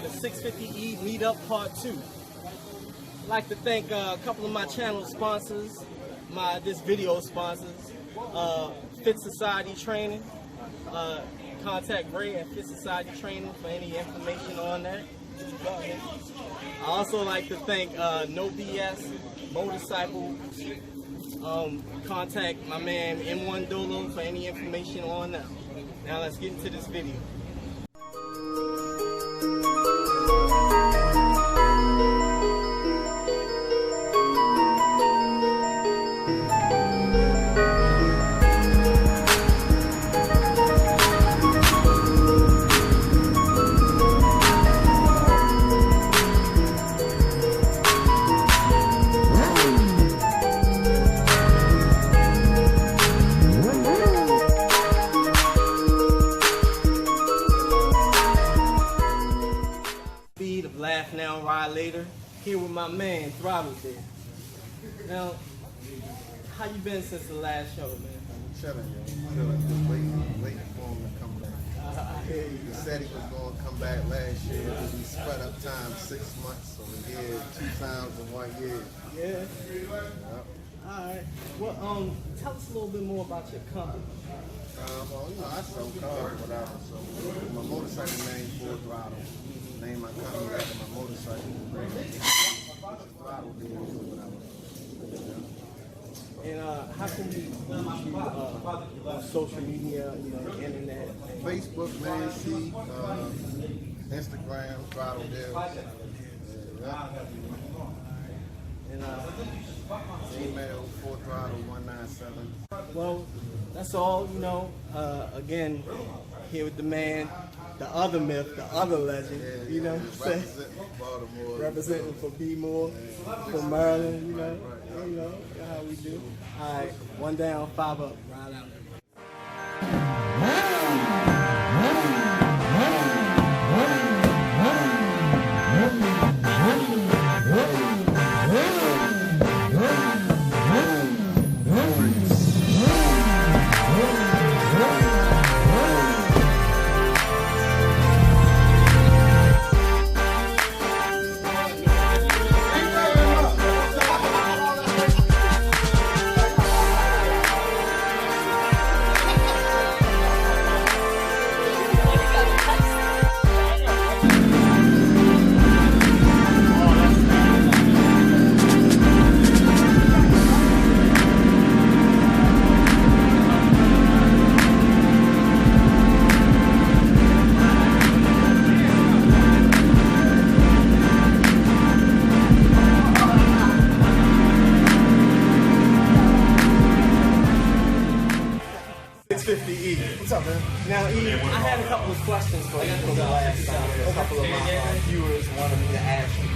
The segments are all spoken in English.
the 650E Meetup Part 2. I'd like to thank a couple of my channel sponsors, this video sponsors, Fit Society Training. Contact Ray at Fit Society Training for any information on that. I also like to thank No BS Motorcycle. Contact my man M1 Dolo for any information on that. Now let's get into this video. Laugh now, ride later. Here with my man, Throttle there. Now, how you been since the last show, man? I'm chilling, yo. Chilling, just waiting for him to come back. I hear you. He said he was going to come back last year, but we spread up time 6 months, so we're here 2 times in 1 year. Yeah. Yep. All right. Well, tell us a little bit more about your company. Well, you know, I sell cars, whatever. So my motorcycle name Full Throttle. Name my company after my motorcycle. Throttle deals or whatever. And how can we reach you on social media, you know, internet? Facebook, man, see, Instagram, Throttle deals. Yeah. And email 4throttle197. well, that's all, you know. Again, here with the man, the other myth, the other legend, you know what I'm saying? Representing Baltimore. Representing for B-More, for Maryland, you know how we do. All right, 1 down, 5 up, ride out. What's up, man? Now, E, I had a couple of questions for you from the last time. A couple of my viewers wanted me to ask you.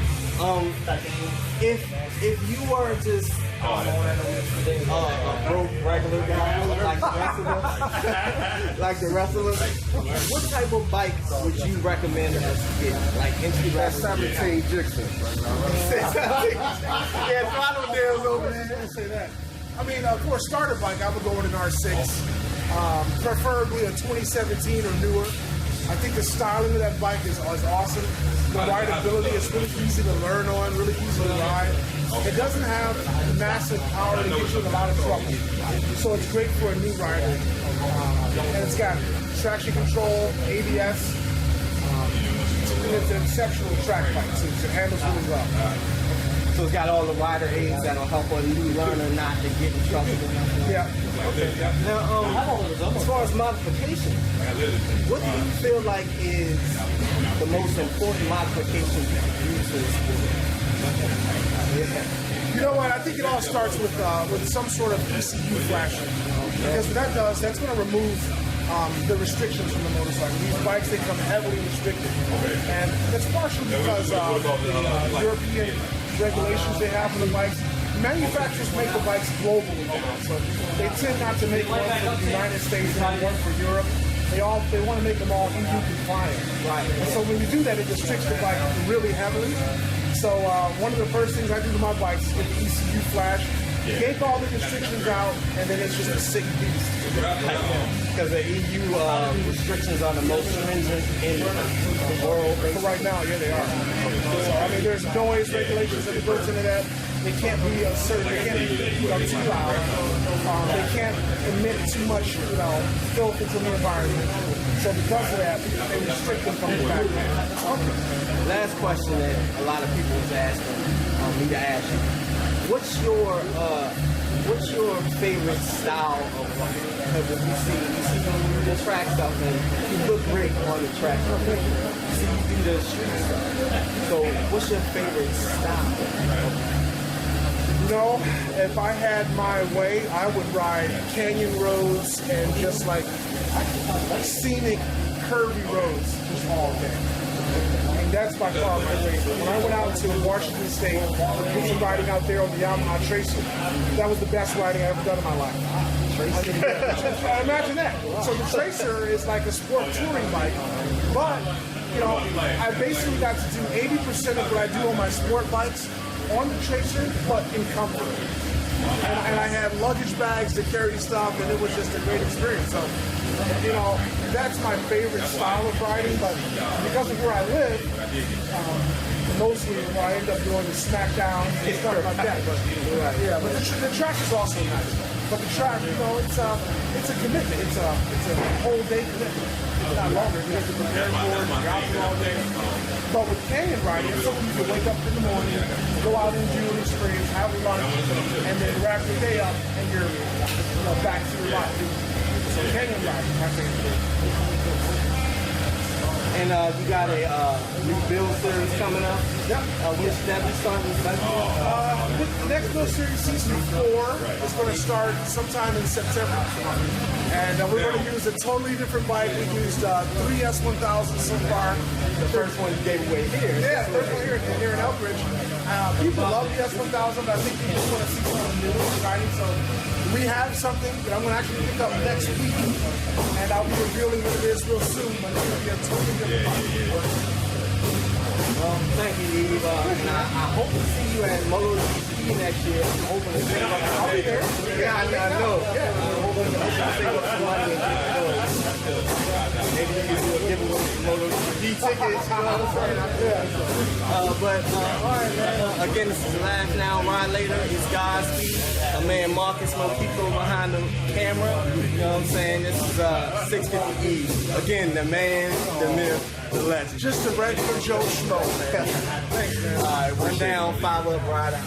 If you were just a broke regular guy like the rest of us, what type of bike would you recommend us to get? Like entry level? 17 Jixon. Yeah, Throttle deals over there. Say that. I mean, for a starter bike, I would go with an R6. Preferably a 2017 or newer. I think the styling of that bike is awesome. The rideability is really easy to learn on, really easy to ride. It doesn't have massive power to get you in a lot of trouble. So it's great for a new rider. And it's got traction control, ABS. It's an exceptional track bike too. So it handles really well. So it's got all the rider aids that'll help a new learner not to get in trouble. Yeah. Okay. Now, as far as modification, what do you feel like is the most important modification you can do to this sport? You know what? I think it all starts with some sort of ECU flashing. Because what that does, that's going to remove the restrictions from the motorcycle. These bikes, they come heavily restricted. And that's partially because of the European regulations they have for the bikes. Manufacturers make the bikes globally now, so they tend not to make one for the United States and one for Europe. They want to make them all EU compliant. Right. And so when you do that, it restricts the bike really heavily. So one of the first things I do to my bikes is get the ECU flash. yank all the restrictions out, and then it's just a sick beast. Because the EU restrictions are the most stringent in the world. For right now, yeah, they are. So, I mean, there's noise regulations that are built into that. They can't be a certain, they can't be too loud. They can't emit too much, filth into the environment. So because of that, they restrict them from the back. Okay. Last question that a lot of people is asking me to ask you. What's your favorite style of running? Because if you see the track stuff and you look great on the track. You see you do the street stuff. So what's your favorite style? If I had my way, I would ride canyon roads and just like scenic, curvy roads just all day. And that's by far my favorite. When I went out to Washington State, did some riding out there on the Yamaha Tracer, that was the best riding I ever done in my life. Imagine that. So the Tracer is like a sport touring bike, but I basically got to do 80% of what I do on my sport bikes on the Tracer, but in comfort. And I had luggage bags to carry stuff, and it was just a great experience. So, that's my favorite style of riding, but because of where I live, mostly what I end up doing is smackdown and stuff like that. But the track is also nice. But the track, it's a commitment. It's a whole day commitment. It's not longer. You have to prepare for it, you're out there all day. But with canyon riding, it's something you can wake up in the morning, go out and do an experience, have lunch, and then wrap your day up, and you're back to your life. So canyon riding, I think. And you got a new build series coming up. Yep. Which that be starting? The next build series, season 4, is going to start sometime in September. And we're going to use a totally different bike. We used 3 S1000s so far. The first one you gave away here. Yeah, the first one here in Elkridge. People love the S1000, but I think people just want to see something new and exciting. So we have something that I'm going to actually pick up next week, and I'll be revealing what it is real soon, but it's going to be a totally different bike. Well, thank you, Eve. And I hope to see you at MotoGP next year. I'm hoping to see I'll be there. Yeah, I know. Yeah. I'm hoping to see what's money and maybe you can do a giveaway for MotoGP tickets. You know what I'm saying? But all right, man. Again, this is Laugh Now, Ride Later. It's Godspeed. My man Marcus Moquito behind the camera. You know what I'm saying? This is 650 Eve. Again, the man, the myth. The legend. Just a regular Joe Schmo, man. Thanks, man. All right, one down, 5 up, ride out.